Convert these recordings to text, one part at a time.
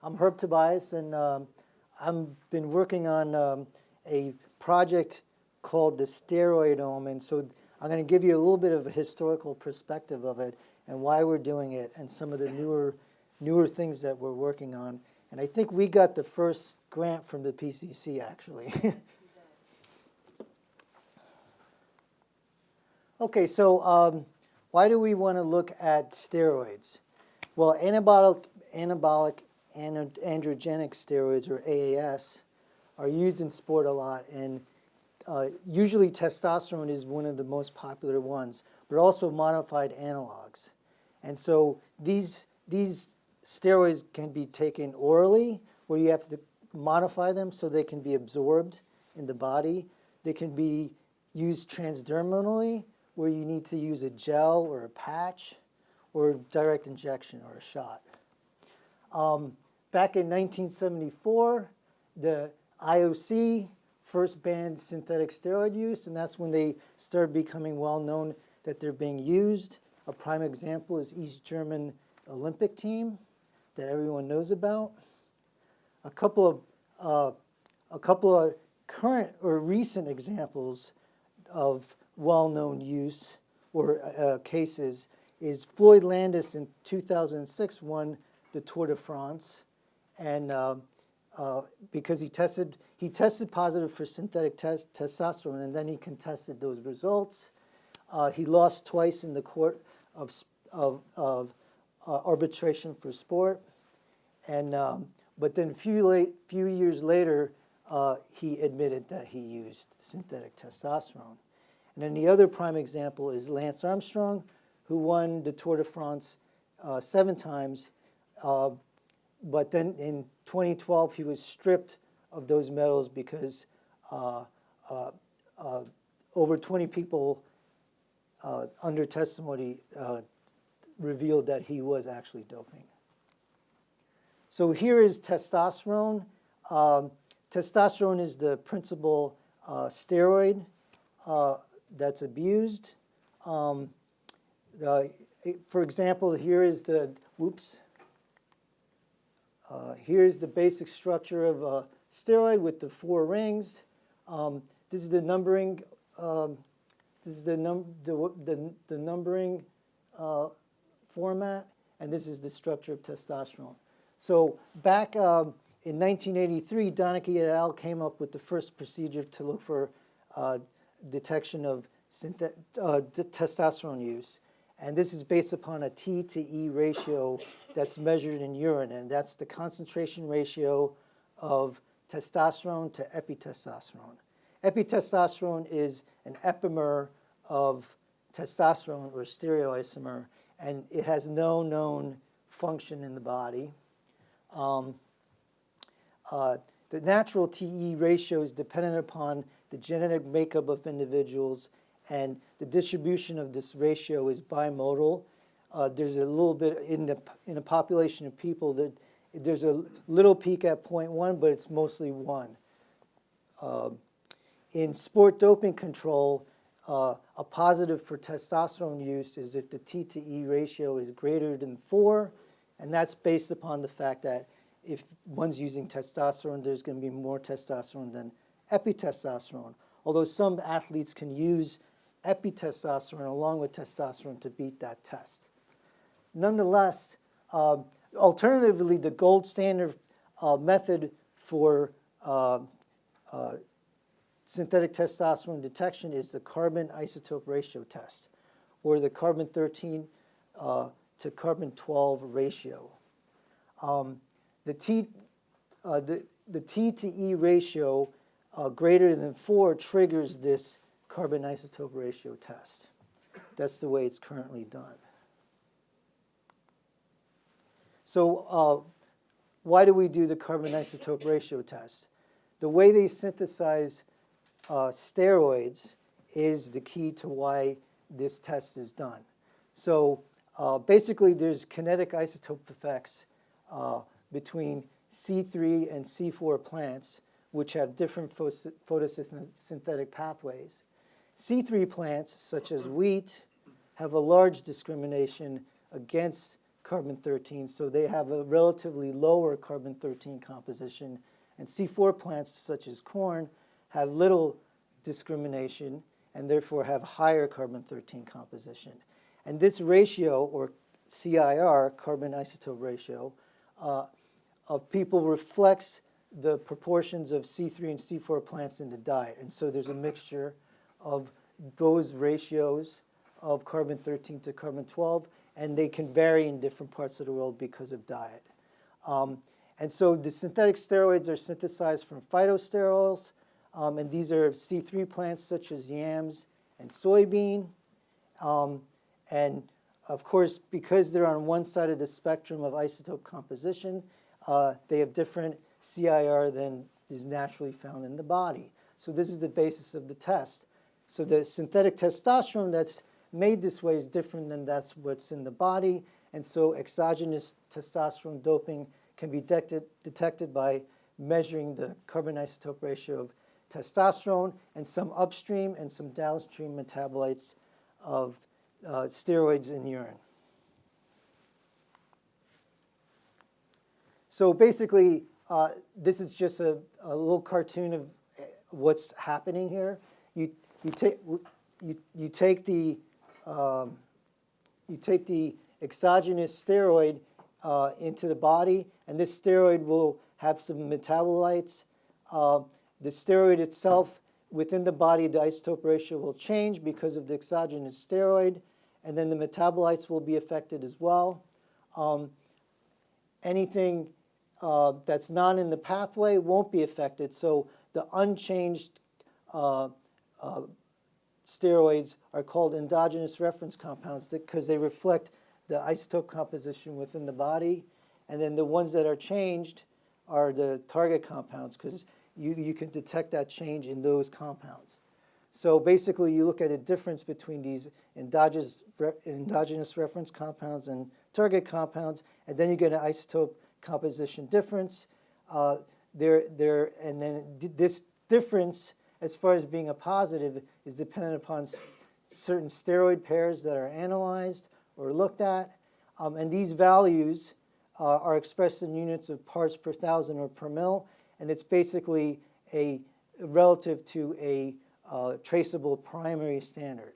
I'm Herb Tobias, and I've been working on a project called the Steroidome, and so I'm going to give you a little bit of a historical perspective of it and why we're doing it and some of the newer things that we're working on. And I think we got the first grant from the PCC, actually. Okay, so why do we want to look at steroids? Well, anabolic androgenic steroids, or AAS, are used in sport a lot, and usually testosterone is one of the most popular ones, but also modified analogs. And so these steroids can be taken orally, where you have to modify them so they can be absorbed in the body. They can be used transdermally, where you need to use a gel or a patch, or direct injection or a shot. Back in 1974, the IOC first banned synthetic steroid use, and that's when they started becoming well known that they're being used. A prime example is East German Olympic team that everyone knows about. A couple of current or recent examples of well-known use or cases is Floyd Landis in 2006 won the Tour de France, and because he tested positive for synthetic testosterone, and then he contested those results. He lost twice in the court of arbitration for sport, and but then a few years later, he admitted that he used synthetic testosterone. And then the other prime example is Lance Armstrong, who won the Tour de France 7 times, but then in 2012 he was stripped of those medals because over 20 people under testimony revealed that he was actually doping. So here is testosterone. Testosterone is the principal steroid that's abused. For example, here is the here's the basic structure of a steroid with the 4 rings. This is the numbering. This is the numbering format, and this is the structure of testosterone. So back in 1983, Donaghy et al. Came up with the first procedure to look for detection of testosterone use. And this is based upon a T to E ratio that's measured in urine, and that's the concentration ratio of testosterone to epitestosterone. Epitestosterone is an epimer of testosterone, or stereoisomer, and it has no known function in the body. The natural TE ratio is dependent upon the genetic makeup of individuals, and the distribution of this ratio is bimodal. There's a little bit in a population of people that there's a little peak at 0.1, but it's mostly 1. In sport doping control, a positive for testosterone use is if the T to E ratio is greater than 4, and that's based upon the fact that if one's using testosterone, there's going to be more testosterone than epitestosterone, although some athletes can use epitestosterone along with testosterone to beat that test. Nonetheless, alternatively, the gold standard method for synthetic testosterone detection is the carbon isotope ratio test, or the carbon 13 to carbon 12 ratio. The T to E ratio greater than 4 triggers this carbon isotope ratio test. That's the way it's currently done. So why do we do the carbon isotope ratio test? The way they synthesize steroids is the key to why this test is done. So basically there's kinetic isotope effects between C3 and C4 plants, which have different photosynthetic pathways. C3 plants, such as wheat, have a large discrimination against carbon-13, so they have a relatively lower carbon-13 composition. And C4 plants, such as corn, have little discrimination and therefore have higher carbon-13 composition. And this ratio, or CIR, carbon isotope ratio, of people reflects the proportions of C3 and C4 plants in the diet. And so there's a mixture of those ratios of carbon-13 to carbon-12, and they can vary in different parts of the world because of diet. And so the synthetic steroids are synthesized from phytosterols, and these are C3 plants such as yams and soybean. And of course, because they're on one side of the spectrum of isotope composition, they have different CIR than is naturally found in the body. So this is the basis of the test. So the synthetic testosterone that's made this way is different than that's what's in the body. And so exogenous testosterone doping can be detected by measuring the carbon isotope ratio of testosterone and some upstream and some downstream metabolites of steroids in urine. So basically, this is just a little cartoon of what's happening here. You take the exogenous steroid into the body, and this steroid will have some metabolites. The steroid itself, within the body, the isotope ratio will change because of the exogenous steroid, and then the metabolites will be affected as well. Anything that's not in the pathway won't be affected. So the unchanged steroids are called endogenous reference compounds because they reflect the isotope composition within the body. And then the ones that are changed are the target compounds because you can detect that change in those compounds. So basically, you look at a difference between these endogenous reference compounds and target compounds, and then you get an isotope composition difference. And then this difference, as far as being a positive, is dependent upon certain steroid pairs that are analyzed or looked at. And these values are expressed in units of parts per thousand or per mil, and it's basically a relative to a traceable primary standard.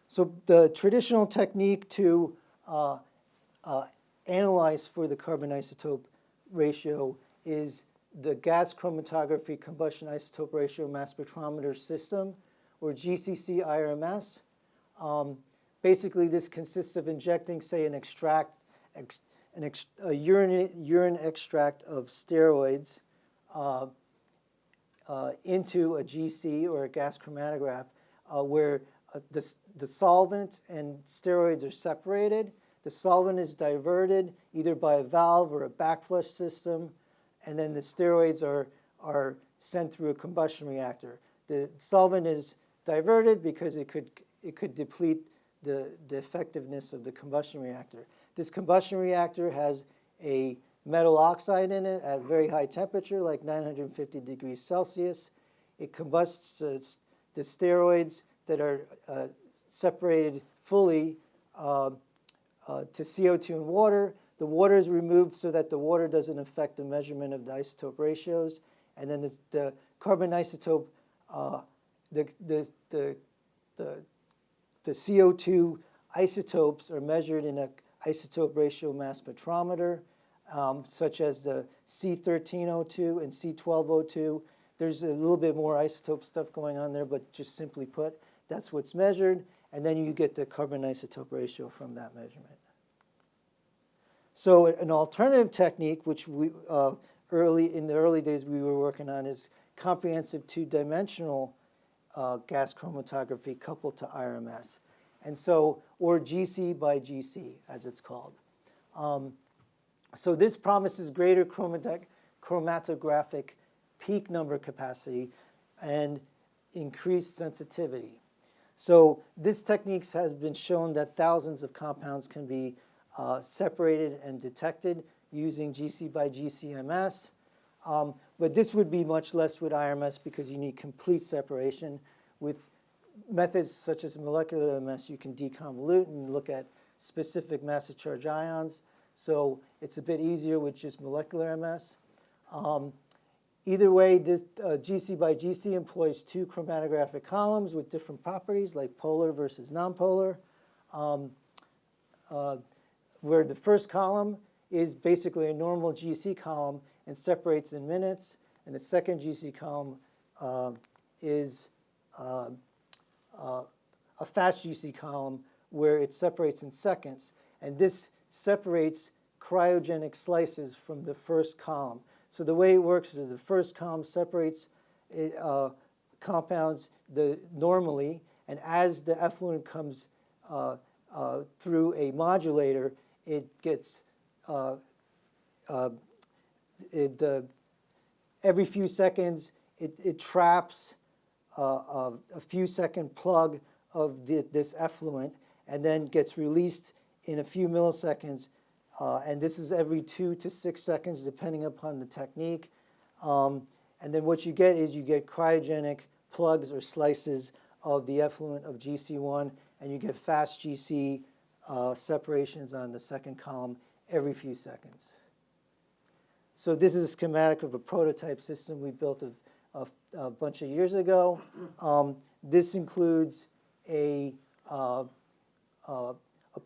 So the traditional technique to analyze for the carbon isotope ratio is the gas chromatography combustion isotope ratio mass spectrometer system, or GCCO-IRMS. Basically, this consists of injecting, say, a urine extract of steroids into a GC, or a gas chromatograph, where the solvent and steroids are separated. The solvent is diverted either by a valve or a backflush system, and then the steroids are sent through a combustion reactor. The solvent is diverted because it could deplete the effectiveness of the combustion reactor. This combustion reactor has a metal oxide in it at very high temperature, like 950 degrees Celsius. It combusts the steroids that are separated fully to CO2 and water. The water is removed so that the water doesn't affect the measurement of the isotope ratios. And then the carbon isotope, the CO2 isotopes are measured in an isotope ratio mass spectrometer, such as the C1302 and C1202. There's a little bit more isotope stuff going on there, but just simply put, that's what's measured, and then you get the carbon isotope ratio from that measurement. So an alternative technique, which we in the early days we were working on, is comprehensive two-dimensional gas chromatography coupled to IRMS, and so, or GC by GC, as it's called. So this promises greater chromatographic peak number capacity and increased sensitivity. So this technique has been shown that thousands of compounds can be separated and detected using GC by GCMS. But this would be much less with IRMS because you need complete separation. With methods such as molecular MS, you can deconvolute and look at specific massive charge ions. So it's a bit easier with just molecular MS. Either way, this GC by GC employs two chromatographic columns with different properties, like polar versus nonpolar, where the first column is basically a normal GC column and separates in minutes, and the second GC column is a fast GC column where it separates in seconds. And this separates cryogenic slices from the first column. So the way it works is the first column separates compounds normally, and as the effluent comes through a modulator, it gets every few seconds it traps a few second plug of this effluent, and then gets released in a few milliseconds. And this is every 2 to 6 seconds, depending upon the technique. And then what you get is you get cryogenic plugs or slices of the effluent of GC1, and you get fast GC separations on the second column every few seconds. So this is a schematic of a prototype system we built a bunch of years ago. This includes a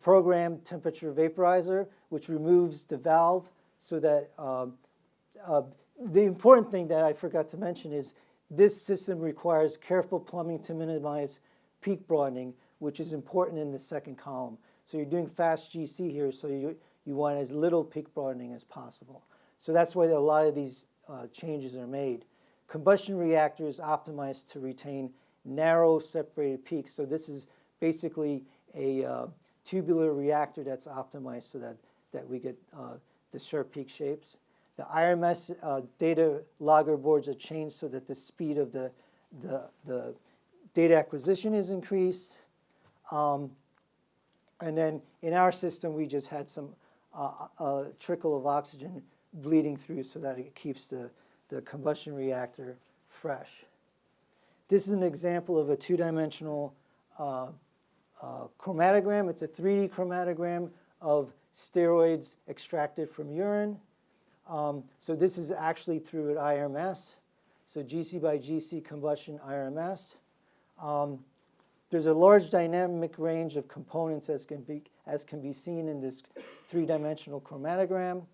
programmed temperature vaporizer, which removes the valve so that the important thing that I forgot to mention is this system requires careful plumbing to minimize peak broadening, which is important in the second column. So you're doing fast GC here, so you want as little peak broadening as possible. So that's why a lot of these changes are made. Combustion reactor is optimized to retain narrow separated peaks. So this is basically a tubular reactor that's optimized so that we get the sharp peak shapes. The IRMS data logger boards are changed so that the speed of the data acquisition is increased. And then in our system, we just had some trickle of oxygen bleeding through so that it keeps the combustion reactor fresh. This is an example of a two-dimensional chromatogram. It's a 3D chromatogram of steroids extracted from urine. So this is actually through an IRMS. So GC by GC combustion IRMS. There's a large dynamic range of components as can be seen in this three-dimensional chromatogram.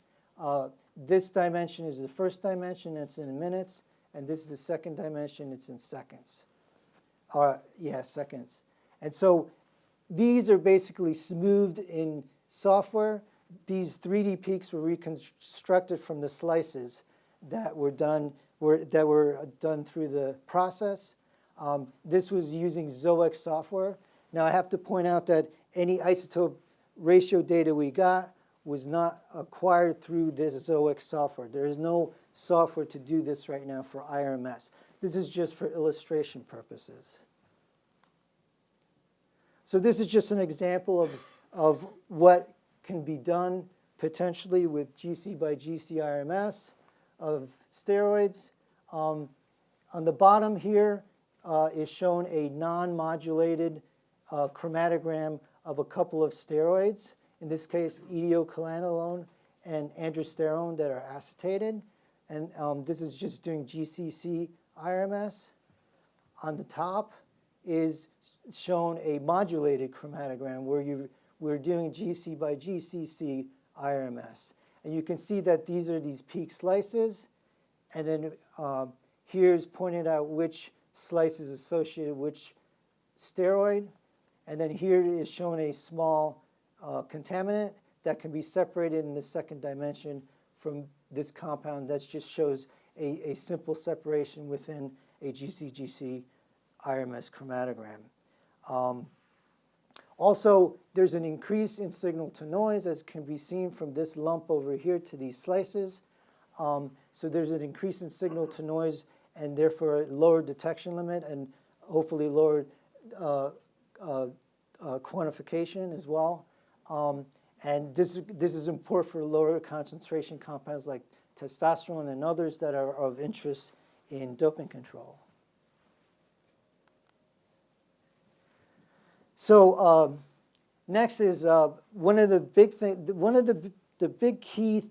This dimension is the first dimension, it's in minutes, and this is the second dimension, it's in seconds. Seconds. And so these are basically smoothed in software. These 3D peaks were reconstructed from the slices that were done through the process. This was using ZOX software. Now I have to point out that any isotope ratio data we got was not acquired through this ZOX software. There is no software to do this right now for IRMS. This is just for illustration purposes. So this is just an example of what can be done potentially with GC by GC IRMS of steroids. On the bottom here is shown a non-modulated chromatogram of a couple of steroids, in this case etiocalanolone and androsterone that are acetated. And this is just doing GCC IRMS. On the top is shown a modulated chromatogram where we're doing GC by GCC IRMS. And you can see that these are these peak slices. And then here's pointed out which slice is associated with which steroid. And then here is shown a small contaminant that can be separated in the second dimension from this compound. That just shows a simple separation within a GCGC IRMS chromatogram. Also, there's an increase in signal to noise, as can be seen from this lump over here to these slices. So there's an increase in signal to noise and therefore a lower detection limit and hopefully lower quantification as well. And this is important for lower concentration compounds like testosterone and others that are of interest in doping control. So next is one of the big key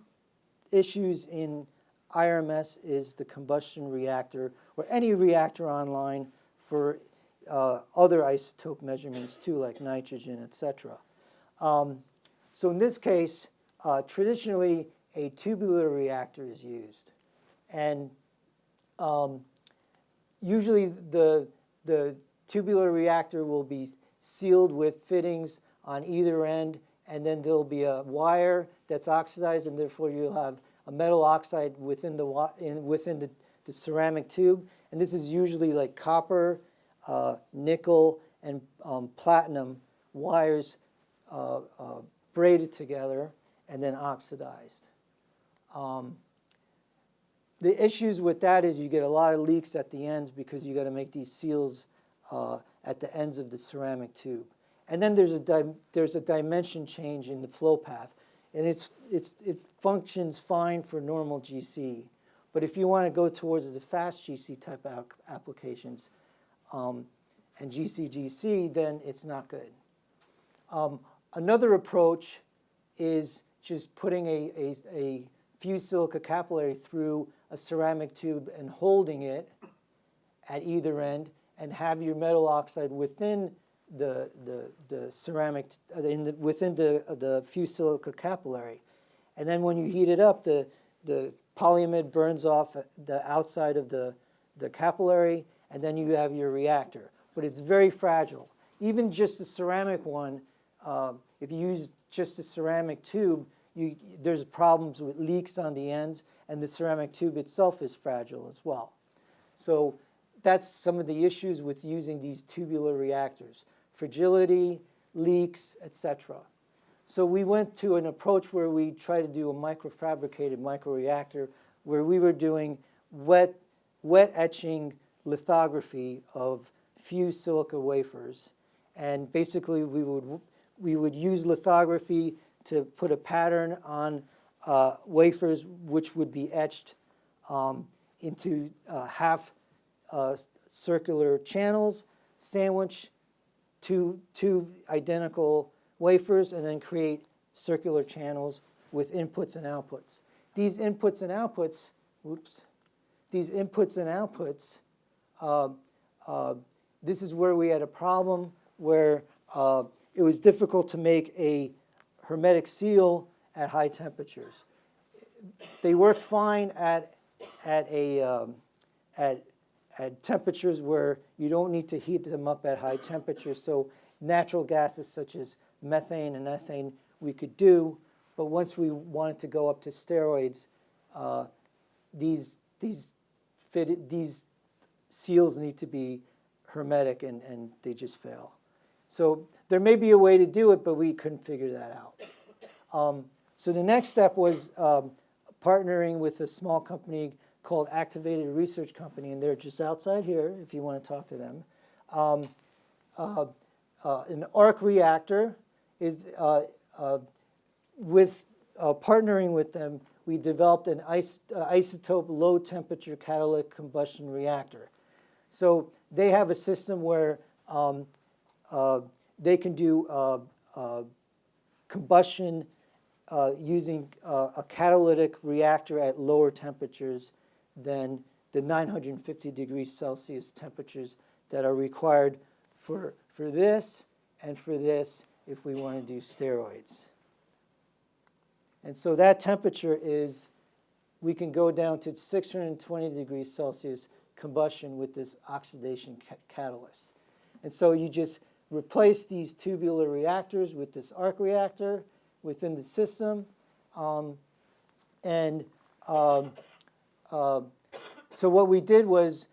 issues in IRMS is the combustion reactor, or any reactor online for other isotope measurements too, like nitrogen, etc. So in this case, traditionally a tubular reactor is used, and usually the tubular reactor will be sealed with fittings on either end, and then there'll be a wire that's oxidized, and therefore you'll have a metal oxide within the ceramic tube. And this is usually like copper, nickel, and platinum wires braided together and then oxidized. The issues with that is you get a lot of leaks at the ends because you got to make these seals at the ends of the ceramic tube. And then there's a dimension change in the flow path, and it functions fine for normal GC. But if you want to go towards the fast GC type applications and GCGC, then it's not good. Another approach is just putting a fused silica capillary through a ceramic tube and holding it at either end, and have your metal oxide within the ceramic, within the fused silica capillary. And then when you heat it up, the polyamide burns off the outside of the capillary, and then you have your reactor. But it's very fragile. Even just the ceramic one, if you use just a ceramic tube, there's problems with leaks on the ends, and the ceramic tube itself is fragile as well. So that's some of the issues with using these tubular reactors: fragility, leaks, etc. So we went to an approach where we tried to do a microfabricated microreactor, where we were doing wet etching lithography of fused silica wafers. And basically we would use lithography to put a pattern on wafers, which would be etched into half circular channels, sandwich two identical wafers, and then create circular channels with inputs and outputs. These inputs and outputs, this is where we had a problem where it was difficult to make a hermetic seal at high temperatures. They work fine at temperatures where you don't need to heat them up at high temperatures. So natural gases such as methane and ethane we could do, but once we wanted to go up to steroids, these seals need to be hermetic, and they just fail. So there may be a way to do it, but we couldn't figure that out. So the next step was partnering with a small company called Activated Research Company, and they're just outside here if you want to talk to them. An arc reactor is, partnering with them, we developed an isotope low temperature catalytic combustion reactor. So they have a system where they can do combustion using a catalytic reactor at lower temperatures than the 950 degrees Celsius temperatures that are required for this and for this if we want to do steroids. And so that temperature is, we can go down to 620 degrees Celsius combustion with this oxidation catalyst. And so you just replace these tubular reactors with this arc reactor within the system. So what we did was,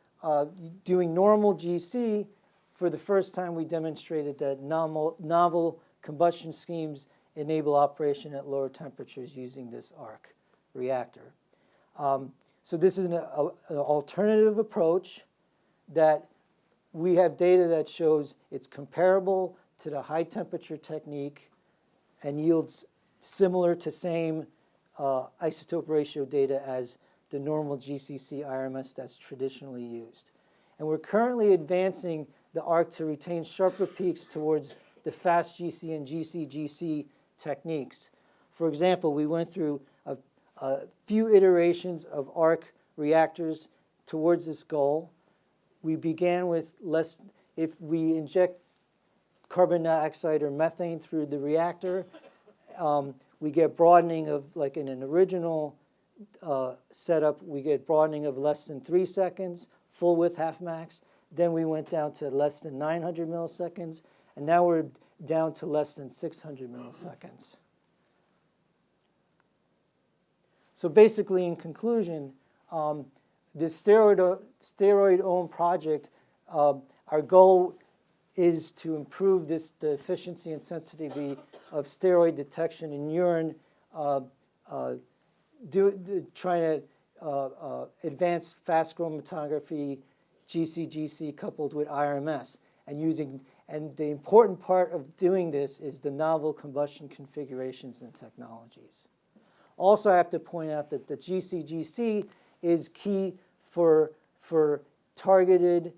doing normal GC, for the first time we demonstrated that novel combustion schemes enable operation at lower temperatures using this arc reactor. So this is an alternative approach that we have data that shows it's comparable to the high temperature technique and yields similar to same isotope ratio data as the normal GCC-IRMS that's traditionally used. And we're currently advancing the arc to retain sharper peaks towards the fast GC and GC techniques. For example, we went through a few iterations of arc reactors towards this goal. We began with if we inject carbon dioxide or methane through the reactor, we get broadening of, like in an original setup, we get broadening of less than 3 seconds, full width half max. Then we went down to less than 900 milliseconds, and now we're down to less than 600 milliseconds. So basically, in conclusion, this steroid OM project, our goal is to improve the efficiency and sensitivity of steroid detection in urine, trying to advance fast chromatography, GCGC coupled with IRMS, and the important part of doing this is the novel combustion configurations and technologies. Also, I have to point out that the GCGC is key for targeted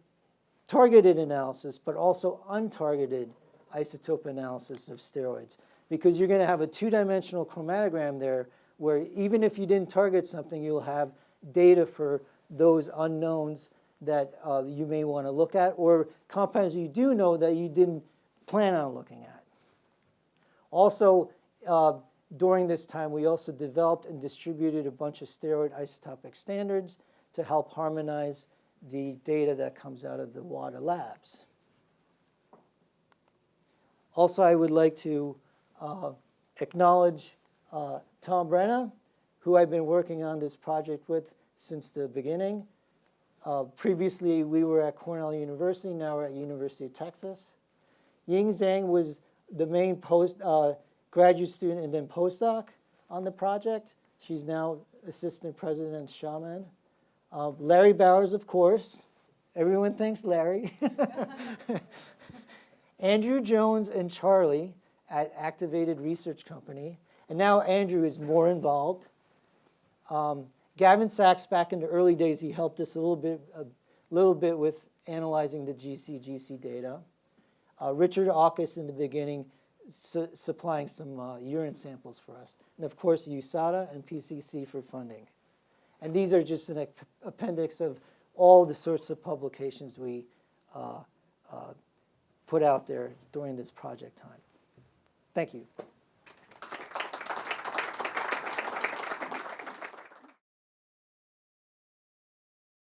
analysis, but also untargeted isotope analysis of steroids, because you're going to have a two-dimensional chromatogram there where even if you didn't target something, you'll have data for those unknowns that you may want to look at, or compounds you do know that you didn't plan on looking at. Also, during this time, we also developed and distributed a bunch of steroid isotopic standards to help harmonize the data that comes out of the WADA labs. Also, I would like to acknowledge Tom Brenna, who I've been working on this project with since the beginning. Previously, we were at Cornell University, now we're at University of Texas. Ying Zhang was the main graduate student and then postdoc on the project. She's now assistant president at Schematk. Larry Bowers, of course. Everyone thanks Larry. Andrew Jones and Charlie at Activated Research Company. And now Andrew is more involved. Gavin Sachs, back in the early days, he helped us a little bit with analyzing the GCGC data. Richard Aukus in the beginning, supplying some urine samples for us. And of course, USADA and PCC for funding. And these are just an appendix of all the sorts of publications we put out there during this project time. Thank you.